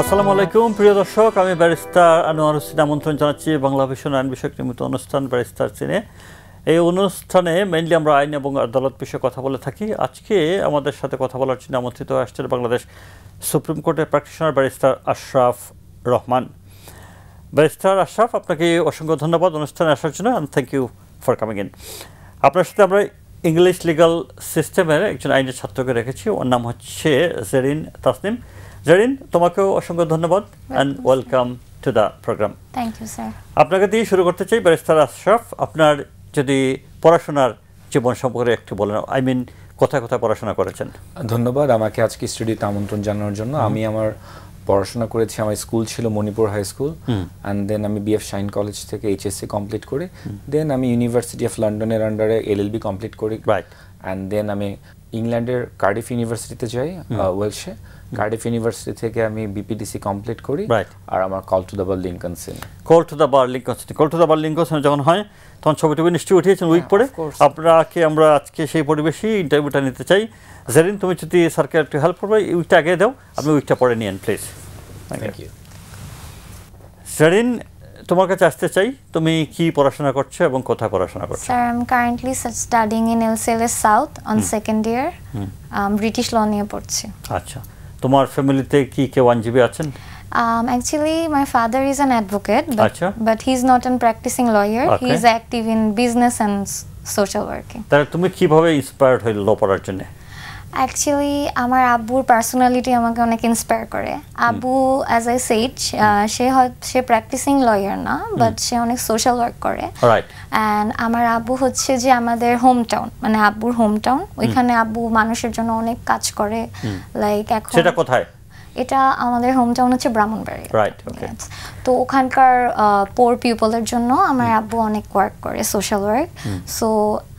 আসসালামু আলাইকুম প্রিয় দর্শক, আমি ব্যারিস্টার আনোয়ার হোসেন আমন্ত্রণ জানাচ্ছি বাংলা ভীষণ আইন বিষয়ক নিয়মিত অনুষ্ঠান ব্যারিস্টার সিনে। এই অনুষ্ঠানে মেইনলি আমরা আইন এবং আদালত বিষয়ে কথা বলে থাকি। আজকে আমাদের সাথে কথা বলার জন্য আমন্ত্রিত আসছেন বাংলাদেশ সুপ্রিম কোর্টের practitioner barrister Ashraf Rahman. Barrister Ashraf, আপনাকে অসংখ্য ধন্যবাদ অনুষ্ঠানে আসার জন্য, and thank you for coming in. আপনার সাথে আমরা ইংলিশ লিগাল সিস্টেমের একজন আইনের ছাত্রকে রেখেছি, ওর নাম হচ্ছে জেরিন তাসনিম। জেরিন, তোমাকেও অসংখ্য ধন্যবাদ and welcome to the programme. Thank you sir. আপনাকে দিয়ে শুরু করতে চাই। ব্যারিস্টার আশরাফ, আপনার যদি পড়াশোনার জীবন সম্পর্কে একটু বলেন, আই মিন কোথায় কোথায় পড়াশোনা করেছেন? ধন্যবাদ আমাকে আজকে স্টুডিওতে আমন্ত্রণ জানানোর জন্য। আমি আমার পড়াশোনা করেছি, আমার স্কুল ছিল Manipur high school, and then আমি বিএফ শাইন কলেজ থেকে এইচএসসি কমপ্লিট করি, দেন আমি ইউনিভার্সিটি অফ লন্ডনের আন্ডারে এলএলবি কমপ্লিট করি, রাইট। অ্যান্ড দেন আমি ইংল্যান্ডের কার্ডিফ ইউনিভার্সিটিতে যাই, ওয়েলসে। কার্ডিফ ইউনিভার্সিটি থেকে আমি বিপিডিসি কমপ্লিট করি, আর আমার call to the bar Lincoln's Inn. Call to the bar Lincoln's Inn, call to the bar Lincoln's Inn যখন হয় তখন ছবিটি নিশ্চয়ই উঠিয়েছেন উইক পরে। আপনাকে আমরা আজকে সেই পরিবেশেই ইন্টারভিউটা নিতে চাই। জেরিন, তুমি যদি স্যারকে একটু হেল্প করবে, উইকটা আগে দাও, আপনি উইকটা পরে নিন প্লিজ। Thank you. জেরিন, তোমার কাছে আসতে চাই, তুমি কি পড়াশোনা করছো এবং কোথায় পড়াশোনা করছো? Sir, I'm currently studying in LCLS South on second year. British law নিয়ে পড়ছি। আচ্ছা, তোমার ফ্যামিলিতে কি কেউ আইনজীবী আছেন? Actually, my father is an advocate, but he's not a practicing lawyer. Okay. He's active in business and social working. তাহলে তুমি কিভাবে ইন্সপায়ার্ড হইলে ল পড়ার জন্য? Actually, আমার আব্বুর পার্সোনালিটি আমাকে অনেক ইন্সপায়ার করে। আব্বু, অ্যাজ আই সেড, সে প্র্যাকটিসিং লয়ার না, বাট সে অনেক সোশ্যাল ওয়ার্ক করে। রাইট। অ্যান্ড আমার আব্বু হচ্ছে যে আমাদের হোম টাউন, মানে আব্বুর হোম টাউন, ওইখানে আব্বু মানুষের জন্য অনেক কাজ করে। লাইক এখন সেটা কোথায়? এটা আমাদের হোম টাউন হচ্ছে ব্রাহ্মণবাড়িয়া। রাইট, ওকে। তো ওখানকার পোর পিপলের জন্য আমার আব্বু অনেক ওয়ার্ক করে, সোশ্যাল ওয়ার্ক। সো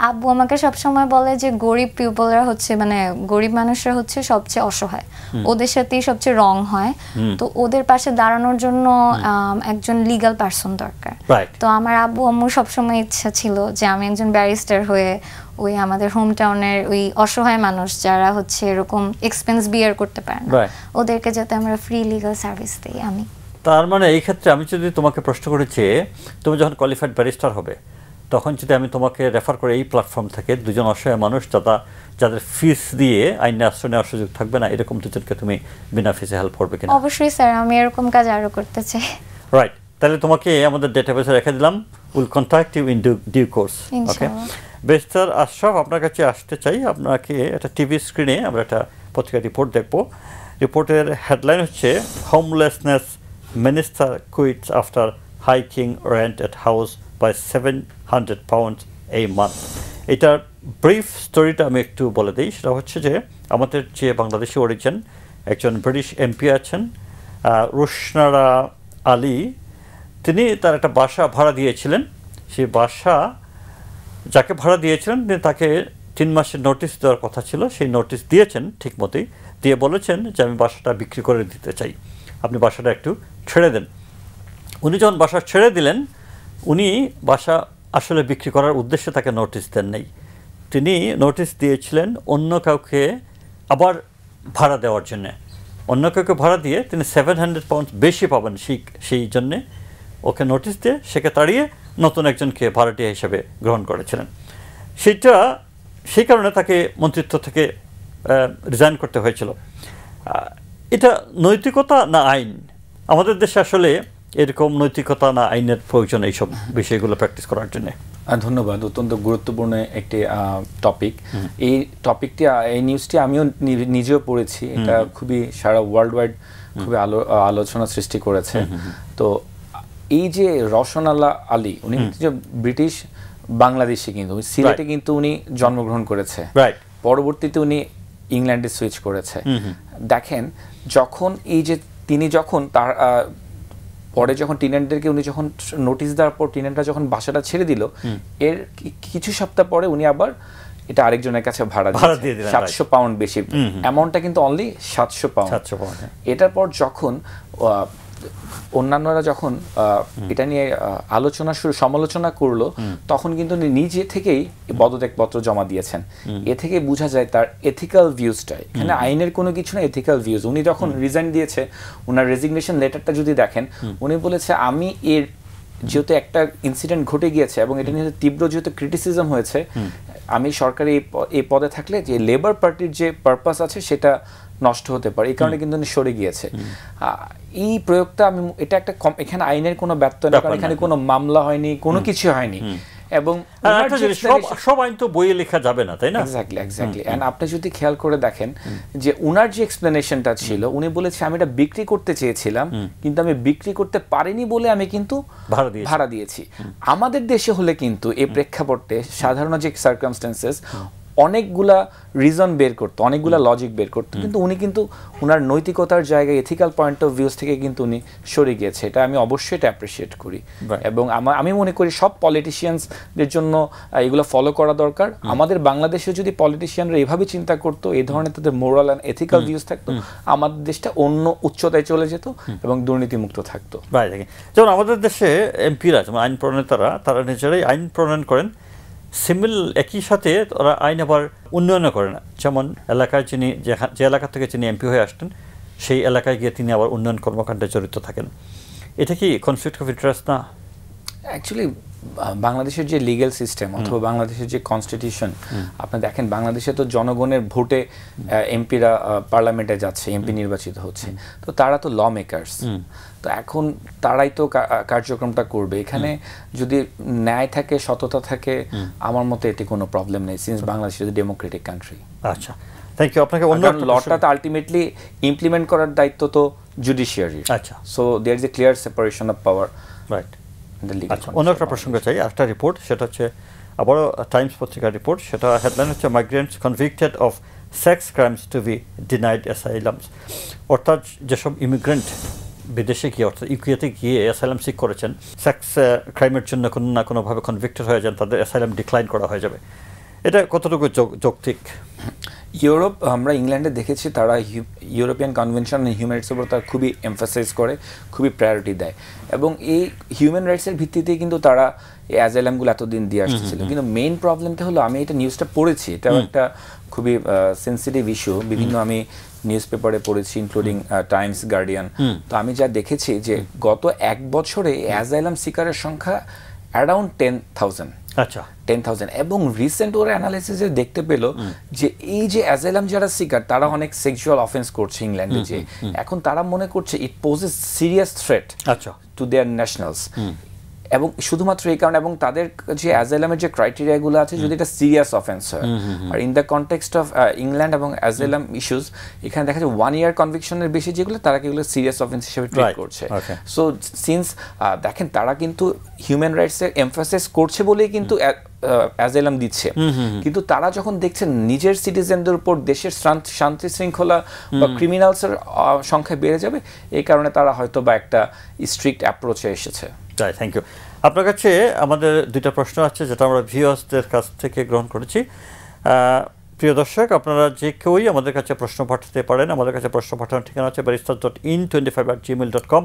আব্বু আমাকে সবসময় বলে যে গরিব পিপলরা হচ্ছে, মানে গরিব মানুষরা হচ্ছে সবচেয়ে অসহায়, ওদের সাথেই সবচেয়ে রং হয়। তো ওদের পাশে দাঁড়ানোর জন্য একজন লিগ্যাল পারসন দরকার। তো আমার আব্বু আম্মুর সবসময় ইচ্ছা ছিল যে আমি একজন ব্যারিস্টার হয়ে ওই আমাদের হোম টাউনের ওই অসহায় মানুষ যারা হচ্ছে এরকম এক্সপেন্স বিয়ার করতে পারে না, ওদেরকে যাতে আমরা ফ্রি লিগ্যাল সার্ভিস দিই। আমি তার মানে এই ক্ষেত্রে আমি যদি তোমাকে প্রশ্ন করেছি, তুমি যখন কোয়ালিফাইড ব্যারিস্টার হবে, তখন যদি আমি তোমাকে রেফার করে এই প্ল্যাটফর্ম থেকে দুজন অসহায় মানুষ যাদের ফিস দিয়ে আইনে আশ্রয় নেওয়ার সুযোগ থাকবে না, এরকম দুজনকে তুমি বিনা ফিসে হেল্প করবে কিনা? অবশ্যই স্যার, আমি এরকম কাজ আরো করতে চাই। রাইট, তাহলে তোমাকে আমাদের ডেটাবেসে রেখে দিলাম। Will contact you in due course. Okay, barrister Ashraf, আপনার কাছে আসতে চাই। আপনাকে একটা টিভি স্ক্রিনে আমরা একটা পত্রিকা রিপোর্ট দেখব। রিপোর্টের হেডলাইন হচ্ছে homelessness minister quits after hiking rent at house by £700 এই মান্থ। এটার ব্রিফ স্টোরিটা আমি একটু বলে দিই। সেটা হচ্ছে যে আমাদের যে বাংলাদেশি অরিজিন একজন ব্রিটিশ এমপি আছেন, রোশনারা আলী, তিনি তার একটা বাসা ভাড়া দিয়েছিলেন। সেই বাসা যাকে ভাড়া দিয়েছিলেন তাকে 3 মাসের নোটিশ দেওয়ার কথা ছিল, সেই নোটিশ দিয়েছেন ঠিক মতোই, দিয়ে বলেছেন যে আমি বাসাটা বিক্রি করে দিতে চাই, আপনি বাসাটা একটু ছেড়ে দেন। উনি যখন বাসা ছেড়ে দিলেন, উনি বাসা আসলে বিক্রি করার উদ্দেশ্যে তাকে নোটিশ দেন নাই, তিনি নোটিশ দিয়েছিলেন অন্য কাউকে আবার ভাড়া দেওয়ার জন্যে। অন্য কাউকে ভাড়া দিয়ে তিনি £700 বেশি পাবেন সেই জন্যে ওকে নোটিশ দিয়ে সেকে তাড়িয়ে নতুন একজনকে ভাড়াটিয়া হিসেবে গ্রহণ করেছিলেন। সেই কারণে তাকে মন্ত্রিত্ব থেকে রিজাইন করতে হয়েছিল। এটা নৈতিকতা না আইন? আমাদের দেশে আসলে এরকম নৈতিকতা না আইনের প্রয়োজন এইসব বিষয়গুলো প্র্যাকটিস করার জন্য? ধন্যবাদ, অত্যন্ত গুরুত্বপূর্ণ একটি টপিক। এই টপিকটি, এই নিউজটি আমিও নিজেও পড়েছি। এটা খুবই সারা ওয়ার্ল্ড ওয়াইড খুবই আলোচনা সৃষ্টি করেছে। তো এই যে রওশনারা আলী, উনি যে ব্রিটিশ বাংলাদেশি, কিন্তু সিলেটে কিন্তু উনি জন্মগ্রহণ করেছে, পরবর্তীতে উনি ইংল্যান্ডে সুইচ করেছে। দেখেন, যখন এই যে তিনি যখন তার পরে যখন টিনেন্টদেরকে উনি যখন নোটিশ দেওয়ার পর টিনেন্টরা যখন বাসাটা ছেড়ে দিল, এর কিছু সপ্তাহ পরে উনি আবার এটা আরেকজনের কাছে ভাড়া দিয়ে দিলেন £700 বেশি। অ্যামাউন্টটা কিন্তু অনলি £700। এটার পর যখন অন্যান্যরা যখন এটা নিয়ে সমালোচনা করলো, তখন কিন্তু উনি নিজে থেকেই পদত্যাগপত্র জমা দিয়েছেন। এ থেকে বোঝা যায় তার এথিক্যাল ভিউজটা, এখানে আইনের কোনো কিছু না, এথিক্যাল ভিউজ। উনি যখন রিজাইন দিয়েছে, ওনার রেজিগনেশন লেটারটা যদি দেখেন, উনি বলেছে আমি যেহেতু একটা ইনসিডেন্ট ঘটে গিয়েছে এবং এটা নিয়ে তীব্র যেহেতু ক্রিটিসিজম হয়েছে, আমি সরকারি এই পদে থাকলে যে লেবার পার্টির যে পারপাস আছে সেটা নষ্ট হতে পারে, এই কারণে কিন্তু উনি সরে গিয়েছে। এই প্রয়োগটা এটা একটা এখানে আইনের কোনো ব্যত্যয় না, কারণ এখানে কোনো মামলা হয়নি, কোনো কিছু হয়নি। এবং সব আইন তো বইয়ে লেখা যাবে না, তাই না? এক্স্যাক্টলি। এন্ড আপনি যদি খেয়াল করে দেখেন যে উনার যে এক্সপ্লেনেশনটা ছিল, উনি বলেছে আমি এটা বিক্রি করতে চেয়েছিলাম, কিন্তু আমি বিক্রি করতে পারিনি বলে আমি কিন্তু ভাড়া দিয়েছি। আমাদের দেশে হলে কিন্তু এই প্রেক্ষাপটে সাধারণ যে সার্কামস্টেন্সেস অনেকগুলা রিজন বের করতো, অনেকগুলা লজিক বের করতো, কিন্তু উনি কিন্তু উনার নৈতিকতার জায়গায়, এথিক্যাল পয়েন্ট অফ ভিউজ থেকে কিন্তু উনি সরে গিয়েছে। এটা আমি অবশ্যই এটা অ্যাপ্রিসিয়েট করি এবং আমি মনে করি সব পলিটিশিয়ানসদের জন্য এগুলো ফলো করা দরকার। আমাদের বাংলাদেশে যদি পলিটিশিয়ানরা এভাবে চিন্তা করতো, এই ধরনের তাদের মোরাল অ্যান্ড এথিক্যাল ভিউজ থাকতো, আমাদের দেশটা অন্য উচ্চতায় চলে যেত এবং দুর্নীতিমুক্ত থাকতো। যেমন আমাদের দেশে এমপিরা, যেমন আইন প্রণেতারা, তারা নিজেরাই আইন প্রণয়ন করেন, একই সাথে ওরা আইন আবার উন্নয়ন করে না। যেমন এলাকায় যে এলাকা থেকে যিনি এমপি হয়ে আসতেন, সেই এলাকায় গিয়ে তিনি আবার উন্নয়ন কর্মকাণ্ডে জড়িত থাকেন। এটা কি কনফ্লিক্ট অফ ইন্টারেস্ট না? অ্যাকচুয়ালি বাংলাদেশের যে লিগ্যাল সিস্টেম অথবা বাংলাদেশের যে কনস্টিটিউশন, আপনি দেখেন বাংলাদেশে তো জনগণের ভোটে এমপিরা পার্লামেন্টে যাচ্ছে, এমপি নির্বাচিত হচ্ছে, তো তারা তো ল মেকার্স, তো এখন তারাই তো কার্যক্রমটা করবে। এখানে যদি ন্যায় থাকে, সততা থাকে, আমার মতে এতে কোনো প্রবলেম নেই, since Bangladesh is Democratic country. আচ্ছা, থ্যাংক ইউ। আপনাকে লটা তো আলটিমেটলি ইমপ্লিমেন্ট করার দায়িত্ব তো জুডিশিয়ারি। আচ্ছা, so there is a clear separation of power. Right. আচ্ছা, অন্য একটা প্রসঙ্গ চাই, একটা রিপোর্ট, সেটা হচ্ছে আবারও টাইমস পত্রিকার রিপোর্ট। সেটা হেডলাইন হচ্ছে migrants convicted of sex crimes to be denied asylums. অর্থাৎ যেসব ইমিগ্রেন্ট বিদেশে গিয়ে, অর্থাৎ ইউকেতে গিয়ে অ্যাসাইলাম সিক করেছেন, সেক্স ক্রাইমের জন্য কোনো না কোনোভাবে কনভিক্টেড হয়ে যান, তাদের অ্যাসাইলাম ডিক্লাইন করা হয়ে যাবে। এটা কতটুকু যৌক্তিক? ইউরোপ, আমরা ইংল্যান্ডে দেখেছি, তারা ইউরোপিয়ান কনভেনশন হিউম্যান রাইটসের উপর তারা খুবই এমফাসাইজ করে, খুবই প্রায়োরিটি দেয়, এবং এই হিউম্যান রাইটসের ভিত্তিতেই কিন্তু তারা এই অ্যাজাইলামগুলো এতদিন দিয়ে আসতেছিল। কিন্তু মেইন প্রবলেমটা হলো, আমি এটা নিউজটা পড়েছি, এটাও একটা খুবই সেন্সিটিভ ইস্যু, বিভিন্ন আমি নিউজ পেপারে পড়েছি, ইনক্লুডিং টাইমস, গার্ডিয়ান। তো আমি যা দেখেছি যে গত এক বছরে অ্যাজাইলাম সিকারের সংখ্যা অ্যারাউন্ড 10,000। আচ্ছা, 10,000। এবং রিসেন্ট ওরা অ্যানালাইসিসে দেখতে পেল যে এই যে অ্যাজাইলাম যারা সিকার, তারা অনেক সেক্সুয়াল অফেন্স করছে ইংল্যান্ডে, যে এখন তারা মনে করছে it poses serious threat to their nationals, এবং শুধুমাত্র এই কারণে, এবং তাদের যে অ্যাজাইলামের যে ক্রাইটেরিয়াগুলো আছে, যদি এটা সিরিয়াস অফেন্স হয়, আর in the context of England এবং অ্যাজাইলাম ইস্যুস, এখানে দেখা যায় 1 year কনভিকশনের বেশি যেগুলো, তারা এগুলো সিরিয়াস অফেন্স হিসেবে ট্রিট করছে। সো সিন্স দেখেন, তারা কিন্তু হিউম্যান রাইটসে এমফাসাইজ করছে বলেই কিন্তু অ্যাজাইলাম দিচ্ছে, কিন্তু তারা যখন দেখছেন নিজের সিটিজেনদের উপর দেশের শান্তি শৃঙ্খলা বা ক্রিমিনালসের সংখ্যা বেড়ে যাবে, এই কারণে তারা হয়তো বা একটা স্ট্রিক্ট অ্যাপ্রোচে এসেছে। Thank you. আপনার কাছে আমাদের দুইটা প্রশ্ন আছে, যেটা আমরা ভিউয়ার্সদের কাছ থেকে গ্রহণ করেছি। প্রিয় দর্শক, আপনারা যে কেউই আমাদের কাছে প্রশ্ন পাঠাতে পারেন। আমাদের কাছে প্রশ্ন পাঠানোর ঠিকানা হচ্ছে baristas.in25@gmail.com।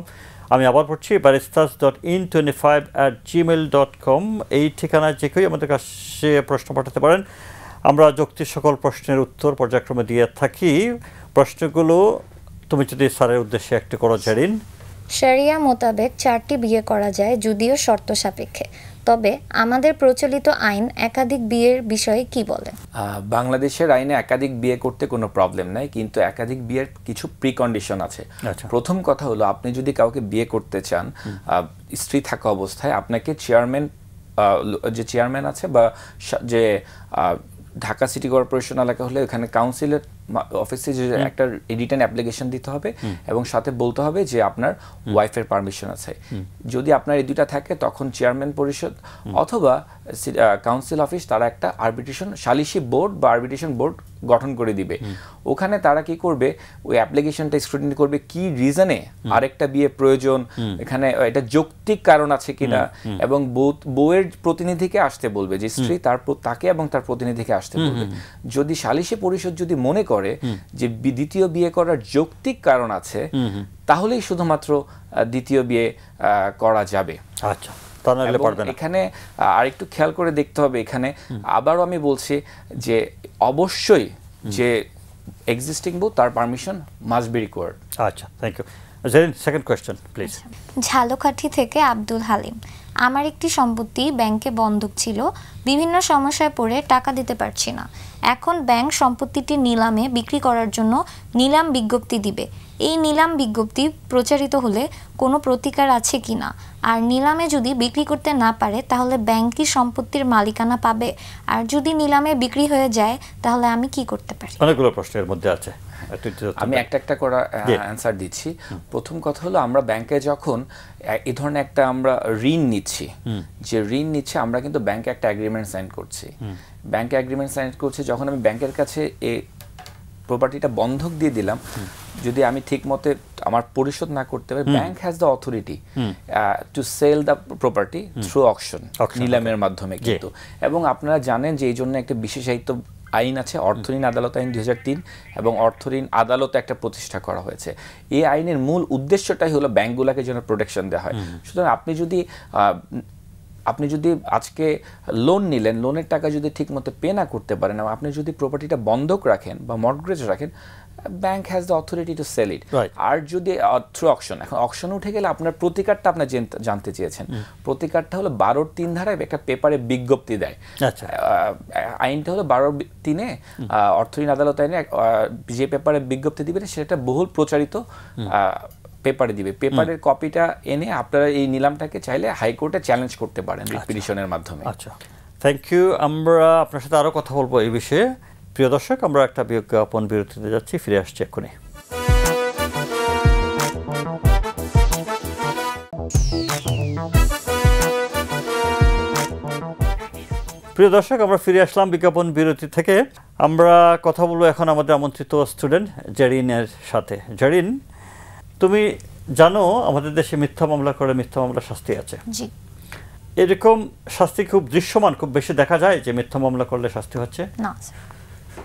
আমি আবার পড়ছি, baristas.in25@gmail.com। এই ঠিকানায় যে কেউই আমাদের কাছে প্রশ্ন পাঠাতে পারেন। আমরা যৌক্তিক সকল প্রশ্নের উত্তর পর্যায়ক্রমে দিয়ে থাকি। প্রশ্নগুলো তুমি যদি স্যারের উদ্দেশ্যে একটু করো, জেরিন। শরিয়া মোতাবেক 4টি বিয়ে করা যায়, যদিও শর্ত সাপেক্ষে। তবে আমাদের প্রচলিত আইন একাধিক বিয়ের বিষয়ে কি বলে? বাংলাদেশের আইনে একাধিক বিয়ে করতে কোনো প্রবলেম নাই, কিন্তু একাধিক বিয়ের কিছু প্রিকন্ডিশন আছে। প্রথম কথা হলো, আপনি যদি কাউকে বিয়ে করতে চান, স্ত্রী থাকা অবস্থায়, আপনাকে যে চেয়ারম্যান আছে, বা যে ঢাকা সিটি কর্পোরেশন এলাকা হলে এখানে কাউন্সিলের অফিসে যে একটা রিটেন অ্যাপ্লিকেশন দিতে হবে, এবং সাথে বলতে হবে যে আপনার ওয়াইফের পারমিশন আছে। যদি আপনার এই দুইটা থাকে, তখন চেয়ারম্যান পরিষদ অথবা কাউন্সিল অফিস তারা একটা আরবিট্রেশন সালিসি বোর্ড বা আরবিট্রেশন বোর্ড গঠন করে দিবে। ওখানে তারা কি করবে, ওই অ্যাপ্লিকেশনটা স্ক্রুটিনি করবে কি রিজনে আরেকটা বিয়ে প্রয়োজন, এখানে এটা যৌক্তিক কারণ আছে কিনা, এবং বউয়ের প্রতিনিধিকে আসতে বলবে, যে স্ত্রী তাকে এবং তার প্রতিনিধিকে আসতে বলবে। যদি সালিসি পরিষদ যদি মনে করে যে দ্বিতীয় বিয়ে করার যৌক্তিক কারণ আছে, তাহলেই শুধুমাত্র দ্বিতীয় বিয়ে করা যাবে। আচ্ছা, এখানে আরেকটু খেয়াল করে দেখতে হবে, এখানে আবারও আমি বলছি যে অবশ্যই যে এক্সিস্টিং বউ তার পারমিশন মাস্ট বি রিকোয়ার্ড। আচ্ছা, thank you. Zerin, second question please. Jhalakathi থেকে আব্দুল হালিম। আমার একটি সম্পত্তি ব্যাংকে বন্ধক ছিল, বিভিন্ন সমস্যায় পড়ে টাকা দিতে পারছি না। এখন ব্যাংক সম্পত্তিটি নিলামে বিক্রি করার জন্য নিলাম বিজ্ঞপ্তি দিবে। এই নিলাম বিজ্ঞপ্তি প্রচারিত হলে কোনো প্রতিকার আছে কিনা, আর নিলামে যদি বিক্রি করতে না পারে তাহলে ব্যাংক কি সম্পত্তির মালিকানা পাবে, আর যদি নিলামে বিক্রি হয়ে যায় তাহলে আমি কি করতে পারি? অনেকগুলো প্রশ্নের মধ্যে আছে, আমি একটা করে অ্যান্সার দিচ্ছি। প্রথম কথা হলো, আমরা ব্যাংকে যখন এই ধরনের একটা আমরা ঋণ নিচ্ছি, যে ঋণ নিচ্ছে, আমরা কিন্তু ব্যাংকে একটা এগ্রিমেন্ট সাইন করছি। ব্যাংকে এগ্রিমেন্ট সাইন করছি, যখন আমি ব্যাংকের কাছে এই প্রপার্টিটা বন্ধক দিয়ে দিলাম, যদি আমি ঠিক মতে আমার পরিশোধ না করতে পারি, bank has the authority to sell the property through auction, নিলামের মাধ্যমে কিন্তু। এবং আপনারা জানেন যে এই জন্য একটা বিশেষায়িত আইন আছে, অর্থঋণ আদালত আইন 2003, এবং অর্থঋণ আদালত একটা প্রতিষ্ঠা করা হয়েছে। এই আইনের মূল উদ্দেশ্যটাই হলো ব্যাংকগুলোকে যেন প্রোটেকশন দেওয়া হয়। সুতরাং আপনি যদি আজকে লোন নিলেন, লোনের টাকা যদি ঠিকমতো পে না করতে পারেন, এবং আপনি যদি প্রপার্টিটা বন্ধক রাখেন বা মর্টগেজ রাখেন, bank has the authority to sell it. আর যদি থ্রু অকশন, এখন অকশন উঠে গেলে আপনার প্রতিকারটা আপনার জানতে চেয়েছেন, প্রতিকারটা হলো 12(3) ধারায় একটা পেপারে বিজ্ঞপ্তি দেয়। আইনটা হলো 12(3) অর্থঋণ আদালত আইনে যে পেপারে বিজ্ঞপ্তি দিবে সেটা বহুল প্রচারিত পেপারে দিবে। পেপারের কপিটা এনে আপনারা এই নিলামটাকে চাইলে হাইকোর্টে চ্যালেঞ্জ করতে পারেন রিপিটিশনের মাধ্যমে। আচ্ছা, থ্যাংক ইউ। আমরা আপনার সাথে আরো কথা বলবো এই বিষয়ে। প্রিয় দর্শক, আমরা একটা বিজ্ঞাপন বিরতিতে যাচ্ছি, ফিরে আসছি এক্ষুনি। প্রিয় দর্শক, আমরা ফিরে আসলাম বিজ্ঞাপন বিরতি থেকে। আমরা কথা বলবো এখন আমাদের আমন্ত্রিত স্টুডেন্ট জেরিনের সাথে। জেরিন, তুমি জানো আমাদের দেশে মিথ্যা মামলা করে মিথ্যা মামলা শাস্তি আছে। জি। এরকম শাস্তি খুব দৃশ্যমান, খুব বেশি দেখা যায় যে মিথ্যা মামলা করলে শাস্তি হচ্ছে না।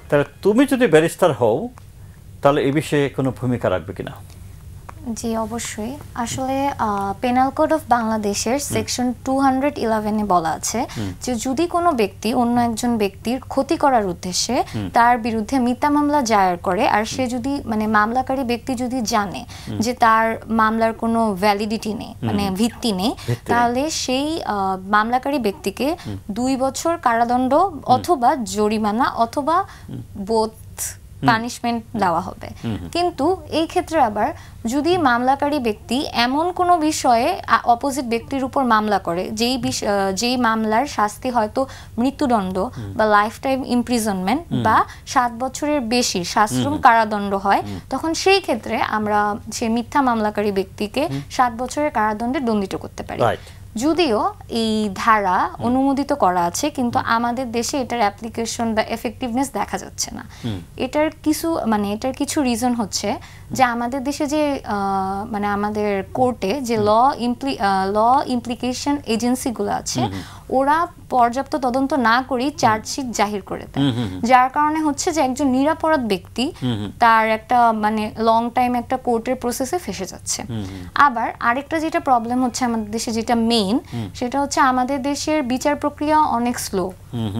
তাহলে তুমি যদি ব্যারিস্টার হও তাহলে এই বিষয়ে কোনো ভূমিকা রাখবে কিনা? জি, অবশ্যই। আসলে পেনাল কোড অফ বাংলাদেশের সেকশন 211-এ বলা আছে যে যদি কোনো ব্যক্তি অন্য একজন ব্যক্তির ক্ষতি করার উদ্দেশ্যে তার বিরুদ্ধে মিথ্যা মামলা দায়ের করে, আর সে যদি মানে মামলাকারী ব্যক্তি যদি জানে যে তার মামলার কোনো ভ্যালিডিটি নেই, মানে ভিত্তি নেই, তাহলে সেই মামলাকারী ব্যক্তিকে 2 বছর কারাদণ্ড অথবা জরিমানা অথবা বোধ পানিশমেন্ট দেওয়া হবে। কিন্তু এই ক্ষেত্রে আবার যদি মামলাকারী ব্যক্তি এমন কোনো বিষয়ে অপোজিট ব্যক্তির উপর মামলা করে যেই মামলার শাস্তি হয়তো মৃত্যুদণ্ড বা লাইফ টাইম ইমপ্রিজনমেন্ট বা 7 বছরের বেশি শাস্ত্রম কারাদণ্ড হয়, তখন সেই ক্ষেত্রে আমরা সেই মিথ্যা মামলাকারী ব্যক্তিকে 7 বছরের কারাদণ্ডে দণ্ডিত করতে পারি। যদিও এই ধারা অনুমোদিত করা আছে, কিন্তু আমাদের দেশে এটার অ্যাপ্লিকেশন বা এফেক্টিভনেস দেখা যাচ্ছে না। এটার কিছু রিজন হচ্ছে যে আমাদের দেশে যে মানে আমাদের কোর্টে যে ল ইমপ্লিকেশন এজেন্সিগুলো আছে, ওরা পর্যাপ্ত তদন্ত না করেই চার্জশিট জাহির করে দেয়, যার কারণে হচ্ছে যে একজন নিরপরাধ ব্যক্তি তার একটা মানে লং টাইম একটা কোর্টের প্রসেসে ফেসে যাচ্ছে। আবার আরেকটা যেটা প্রবলেম হচ্ছে আমাদের দেশে, যেটা মেইন, সেটা হচ্ছে আমাদের দেশের বিচার প্রক্রিয়া অনেক স্লো,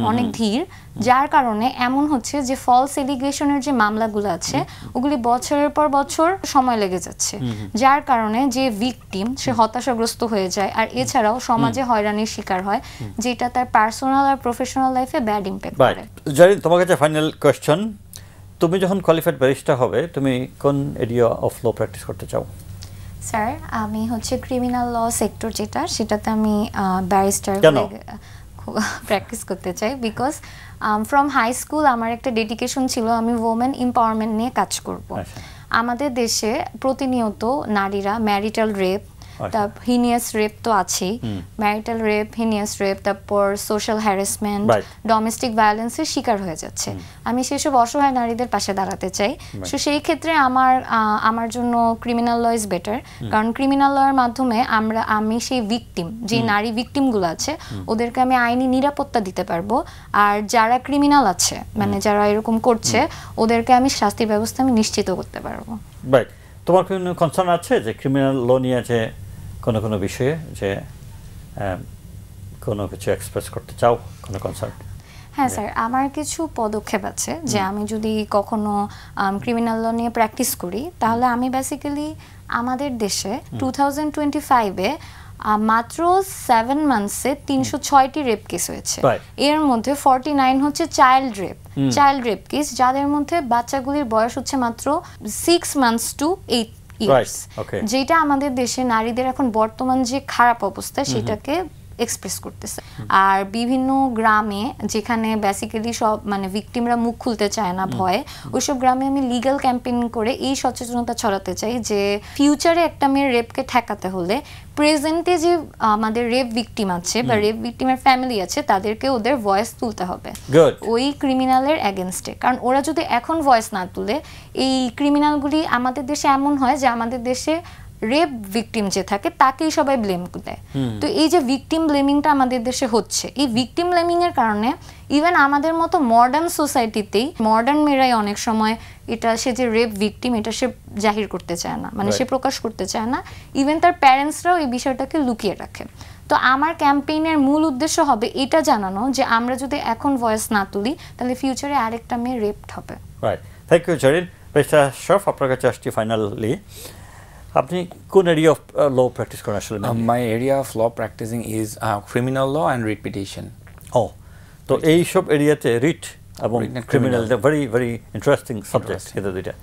অনেক ধীর, যার কারণে এমন হচ্ছে যে ফলস এলিগেশনের যে মামলাগুলো আছে ওগুলি বছরের পর বছর সময় লেগে যাচ্ছে, যার কারণে যে ভিকটিম সে হতাশাগ্রস্ত হয়ে যায়, আর এছাড়াও সমাজে হয়রানির শিকার হয়, যেটা তার পার্সোনাল আর প্রফেশনাল লাইফে ব্যাড ইমপ্যাক্ট করে। জানি তোমার কাছে ফাইনাল কোয়েশ্চেন, তুমি যখন কোয়ালিফাইড ব্যারিস্টার হবে তুমি কোন এরিয়া অফ ল প্র্যাকটিস করতে চাও? স্যার, আমি হচ্ছে ক্রিমিনাল ল সেক্টর সেটাতে আমি ব্যারিস্টার প্র্যাকটিস করতে চাই, বিকজ ফ্রম হাই স্কুল আমার একটা ডেডিকেশন ছিল আমি ওমেন এম্পাওয়ারমেন্ট নিয়ে কাজ করব। আমাদের দেশে প্রতিনিয়ত নারীরা ম্যারিটাল রেপ, তা হিনিয়াস রেপ তো আছেই, ম্যারিটাল রেপ, হিনিয়াস রেপ, তারপর সোশ্যাল হ্যারাসমেন্ট, ডোমেস্টিক ভায়োলেন্সের শিকার হয়ে যাচ্ছে। আমি সেসব অসহায় নারীদের পাশে দাঁড়াতে চাই। সো সেই ক্ষেত্রে আমার জন্য ক্রিমিনাল ল ইজ বেটার, কারণ ক্রিমিনাল লয়ের মাধ্যমে আমি সেই ভিকটিম, যে নারী ভিকটিমগুলো আছে ওদেরকে আমি আইনি নিরাপত্তা দিতে পারবো, আর যারা ক্রিমিনাল আছে মানে যারা এরকম করছে ওদেরকে আমি শাস্তির ব্যবস্থা আমি নিশ্চিত করতে পারবো। রাইট। তোমার কোনো কনসার্ন আছে যে ক্রিমিনাল ল নিয়ে যে কোনো বিষয়ে যে কোনো কিছু এক্সপ্রেস করতে চাও, কোনো কনসার্ন? হ্যাঁ স্যার, আমার কিছু পদক্ষেপ আছে যে আমি যদি কখনো ক্রিমিনাল ল নিয়ে প্র্যাকটিস করি তাহলে আমি বেসিক্যালি আমাদের দেশে 2025-এ মাত্র 7 মান্থসে 306টি রেপ কেস হয়েছে। এর মধ্যে 49 হচ্ছে চাইল্ড রেপ কেস, যাদের মধ্যে বাচ্চাগুলির বয়স হচ্ছে মাত্র 6 মান্থস টু 8 ইয়ার্স, যেটা আমাদের দেশে নারীদের এখন বর্তমান যে খারাপ অবস্থা সেটাকে এক্সপ্রেস করতেছে। আর বিভিন্ন গ্রামে যেখানে বেসিক্যালি সব মানে ভিকটিমরা মুখ খুলতে চায় না ভয়ে, ওইসব গ্রামে আমি লিগ্যাল ক্যাম্পেইন করে এই সচেতনতা ছড়াতে চাই যে ফিউচারে একটা মেয়ের রেপকে ঠেকাতে হলে প্রেজেন্টে যে আমাদের রেপ ভিকটিম আছে বা রেপ ভিকটিমের ফ্যামিলি আছে তাদেরকে ওদের ভয়েস তুলতে হবে ওই ক্রিমিনালের এগেনস্টে। কারণ ওরা যদি এখন ভয়েস না তুলে, এই ক্রিমিনালগুলি আমাদের দেশে এমন হয় যে আমাদের দেশে রেপ ভিকটিম যে থাকে তাকেই সবাই ব্লেম দেয়। তো এই যে ভিকটিম ব্লেমিংটা আমাদের দেশে হচ্ছে, এই ভিকটিম ব্লেমিং এর কারণে ইভেন আমাদের মতো মডার্ন সোসাইটিতেই মডার্ন মেয়েরাই অনেক সময় এটা সে যে রেপ ভিকটিম এটা সে জাহির করতে চায় না, মানে সে প্রকাশ করতে চায় না। ইভেন তার প্যারেন্টসরাও এই বিষয়টাকে লুকিয়ে রাখে। তো আমার ক্যাম্পেইনের মূল উদ্দেশ্য হবে এটা জানানো যে আমরা যদি এখন ভয়েস না তুলি তাহলে ফিউচারে আরেকটা মেয়ে রেপড হবে। Right, thank you Zerin. Ashraf, আপনার কাছে আসছি ফাইনালি, আপনি কোন এরিয়া অফ ল প্র্যাকটিস করেন আসলে? My area of law practising is criminal law and writ petition. তো এই সব এরিয়াতে রিট এবং criminal very very interesting subject কিন্তু দুইটা।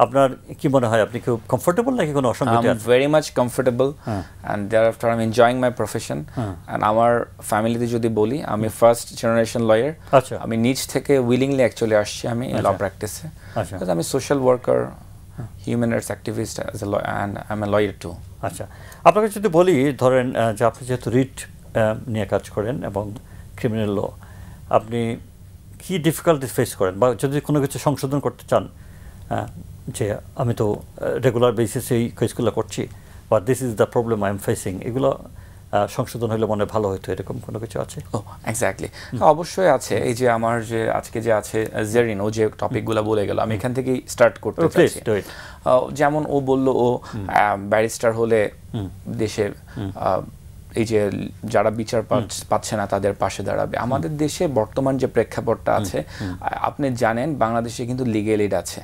আপনার কি মনে হয়, আপনি খুব কমফোর্টেবল নাকি কোনো অসঙ্গতি আছে? Very much comfortable and thereafter I am enjoying my profession. And আমার ফ্যামিলিতে যদি বলি, আমি ফার্স্ট জেনারেশন লয়ার। আমি নিজ থেকে উইলিংলি অ্যাকচুয়ালি আসছি আমি ল প্র্যাকটিসে। আমি social worker, human rights activist as a lawyer, and I'm a lawyer too. আচ্ছা, আপনাকে যদি বলি ধরেন যে আপনি যেহেতু রিট নিয়ে কাজ করেন এবং ক্রিমিনাল ল, আপনি কি ডিফিকাল্টিস ফেস করেন বা যদি কোনো কিছু সংশোধন করতে চান যে আমি তো রেগুলার বেসিসে এই কেসগুলো করছি বা this is the problem I am facing, এগুলো সংশোধন হলে মনে ভালো হতো, এরকম কোনো কিছু আছে? এক্স্যাক্টলি, অবশ্যই আছে। এই যে আমার যে আজকে যে আছে জেরিন, ও যে টপিকগুলো বলে গেল, আমি এখান থেকেই স্টার্ট করতে চাইছি। যেমন ও বলল ও ব্যারিস্টার হলে দেশের এই যে যারা বিচার পাচ্ছে না তাদের পাশে দাঁড়াবে। আমাদের দেশে বর্তমান যে প্রেক্ষাপটটা আছে, আপনি জানেন বাংলাদেশে কিন্তু লিগ্যাল এইড আছে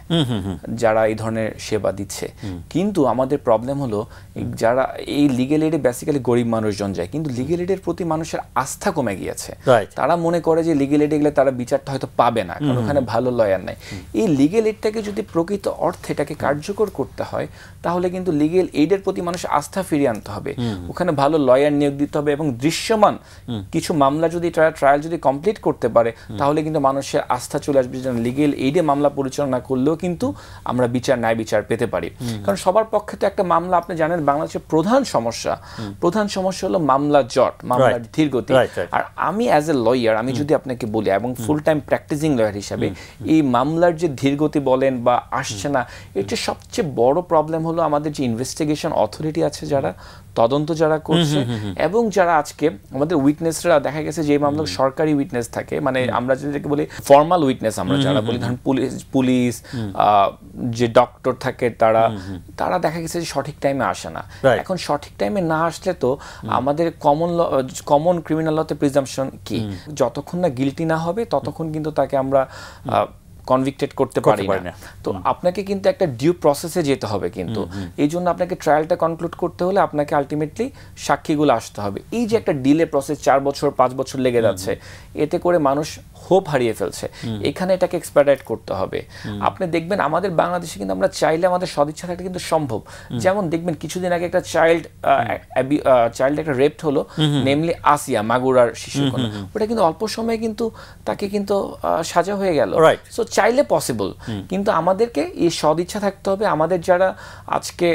যারা এই ধরনের সেবা দিচ্ছে, কিন্তু আমাদের প্রবলেম হলো যারা এই লিগ্যাল এইডে বেসিক্যালি গরিব মানুষজন যায়, কিন্তু লিগ্যাল এইডের প্রতি মানুষের আস্থা কমে গিয়েছে। তারা মনে করে যে লিগ্যাল এইডে গেলে তারা বিচারটা হয়তো পাবে না, কারণ ওখানে ভালো লয়ার নাই। এই লিগ্যাল এইডটাকে যদি প্রকৃত অর্থে এটাকে কার্যকর করতে হয় তাহলে কিন্তু লিগ্যাল এইডের প্রতি মানুষের আস্থা ফিরিয়ে আনতে হবে, ওখানে ভালো লয়ার নিয়োগ দিতে হবে এবং দৃশ্যমান কিছু মামলা যদি ট্রায়াল যদি কমপ্লিট করতে পারে তাহলে কিন্তু মানুষের আস্থা চলে আসবে যে লিগ্যাল এইডে মামলা পরিচালনা করলেও কিন্তু আমরা ন্যায় বিচার পেতে পারি। কারণ সবার পক্ষে তো একটা মামলা, আপনি জানেন বাংলাদেশের প্রধান সমস্যা হলো মামলা জট, মামলার ধীরগতি। আর আমি অ্যাজ এ লয়ার, আমি যদি আপনাকে বলি এবং ফুল টাইম প্র্যাকটিসিং লয়ার হিসাবে, এই মামলার যে ধীরগতি বলেন বা আসছে না, এটা সবচেয়ে বড় প্রবলেম হলো আমাদের যে ইনভেস্টিগেশন অথরিটি আছে, যারা তদন্ত যারা করছে এবং যারা আজকে আমাদের উইটনেসরা দেখা গেছে যে মামলা সরকারি উইটনেস থাকে, মানে আমরা যেটাকে বলি ফর্মাল উইটনেস, আমরা যারা বলি ধরেন পুলিশ যে ডক্টর থাকে, তারা দেখা গেছে যে সঠিক টাইমে আসে না। এখন সঠিক টাইমে না আসলে তো আমাদের কমন ক্রিমিনাল লতে প্রিজাম্পশন কি, যতক্ষণ না গিলটি না হবে ততক্ষণ কিন্তু তাকে আমরা কনভিক্টেড করতে পারি না। তো আপনাকে কিন্তু একটা ডিউ প্রসেসে যেতে হবে, কিন্তু এই জন্য আপনাকে ট্রায়ালটা কনক্লুড করতে হলে আপনাকে আলটিমেটলি সাক্ষীগুলো আসতে হবে। এই যে একটা ডিলে প্রসেস 4 বছর 5 বছর লেগে যাচ্ছে, এতে করে মানুষ হোপ হারিয়ে ফেলছে। এখানে এটাকে এক্সপার্টাইট করতে হবে। আপনি দেখবেন আমাদের বাংলাদেশে কিন্তু আমরা চাইলে আমাদের সদিচ্ছা থাকলে কিন্তু সম্ভব। যেমন দেখবেন কিছুদিন আগে একটা চাইল্ড একটা রেপড হলো, নেমলি আসিয়া, মাগুরার শিশু, ওটা কিন্তু অল্প সময়ে কিন্তু তাকে কিন্তু সাজা হয়ে গেল। সো চাইলে পসিবল, কিন্তু আমাদেরকে এই সদিচ্ছা থাকতে হবে। আমাদের যারা আজকে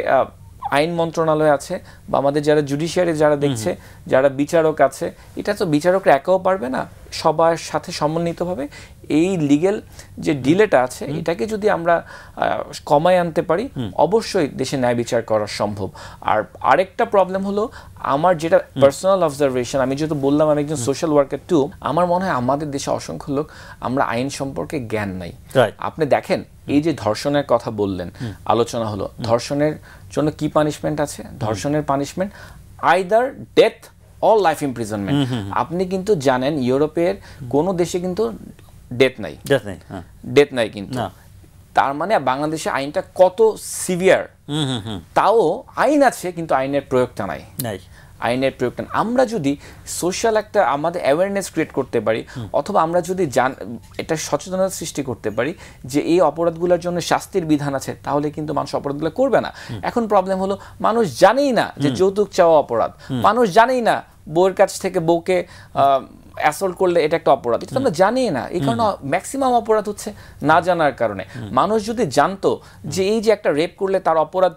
আইন মন্ত্রণালয় আছে বা আমাদের যারা জুডিশিয়ারি যারা দেখছে, যারা বিচারক আছে, এটা তো বিচারকরা একাও পারবে না, সবার সাথে সমন্বিতভাবে এই লিগ্যাল যে ডিলেটা আছে এটাকে যদি আমরা কমায় আনতে পারি, অবশ্যই দেশে ন্যায় বিচার করা সম্ভব। আর আরেকটা প্রবলেম হলো আমার যেটা পার্সোনাল অবজারভেশন, আমি যেহেতু বললাম আমি একজন সোশ্যাল ওয়ার্কার টু, আমার মনে হয় আমাদের দেশে অসংখ্য লোক আমরা আইন সম্পর্কে জ্ঞান নাই। আপনি দেখেন এই যে ধর্ষণের কথা বললেন, আলোচনা হলো, ধর্ষণের জন্য কি পানিশমেন্ট আছে? ধর্ষণের punishment either death or life imprisonment. আপনি কিন্তু জানেন ইউরোপের কোনো দেশে কিন্তু ডেথ নাই কিন্তু। তার মানে বাংলাদেশে আইনটা কত সিভিয়ার, তাও আইন আছে কিন্তু আইনের প্রয়োগটা নাই। আমরা যদি সোশ্যাল একটা আমাদের অ্যাওয়ারনেস ক্রিয়েট করতে পারি, অথবা আমরা যদি এটা সচেতনতা সৃষ্টি করতে পারি যে এই অপরাধগুলোর জন্য শাস্তির বিধান আছে, তাহলে কিন্তু মানুষ অপরাধগুলো করবে না। এখন প্রবলেম হলো মানুষ জানেই না যে যৌতুক চাওয়া অপরাধ, মানুষ জানেই না বউয়ের কাছ থেকে বউকে অ্যাসল্ট করলে এটা একটা অপরাধ, এটা তো আমরা জানি না। এই কারণে ম্যাক্সিমাম অপরাধ হচ্ছে না জানার কারণে। মানুষ যদি জানতো যে এই যে একটা রেপ করলে তার অপরাধ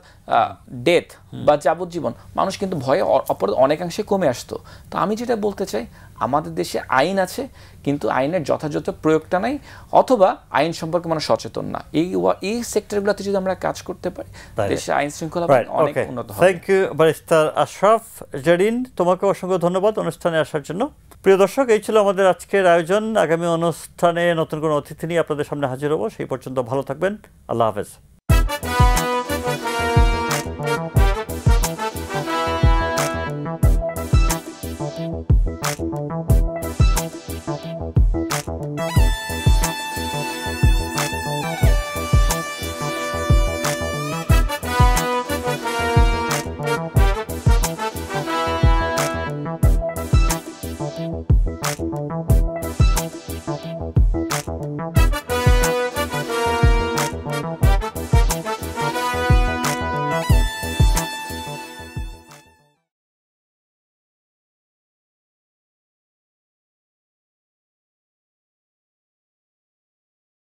ডেথ বা যাবজ্জীবন, মানুষ কিন্তু ভয়ে অপরাধ অনেকাংশে কমে আসতো। তো আমি যেটা বলতে চাই, আমাদের দেশে আইন আছে কিন্তু আইনের যথাযথ প্রয়োগটা নাই, অথবা আইন সম্পর্কে মানুষ সচেতন না। এই সেক্টরগুলোতে যদি আমরা কাজ করতে পারি, দেশে আইন শৃঙ্খলা অনেক উন্নত হবে। Thank you barrister Ashraf Zerin, তোমাকে অসংখ্য ধন্যবাদ অনুষ্ঠানে আসার জন্য। প্রিয় দর্শক, এই ছিল আমাদের আজকের আয়োজন। আগামী অনুষ্ঠানে নতুন কোনো অতিথি নিয়ে আপনাদের সামনে হাজির হব। সেই পর্যন্ত ভালো থাকবেন। আল্লাহ হাফেজ।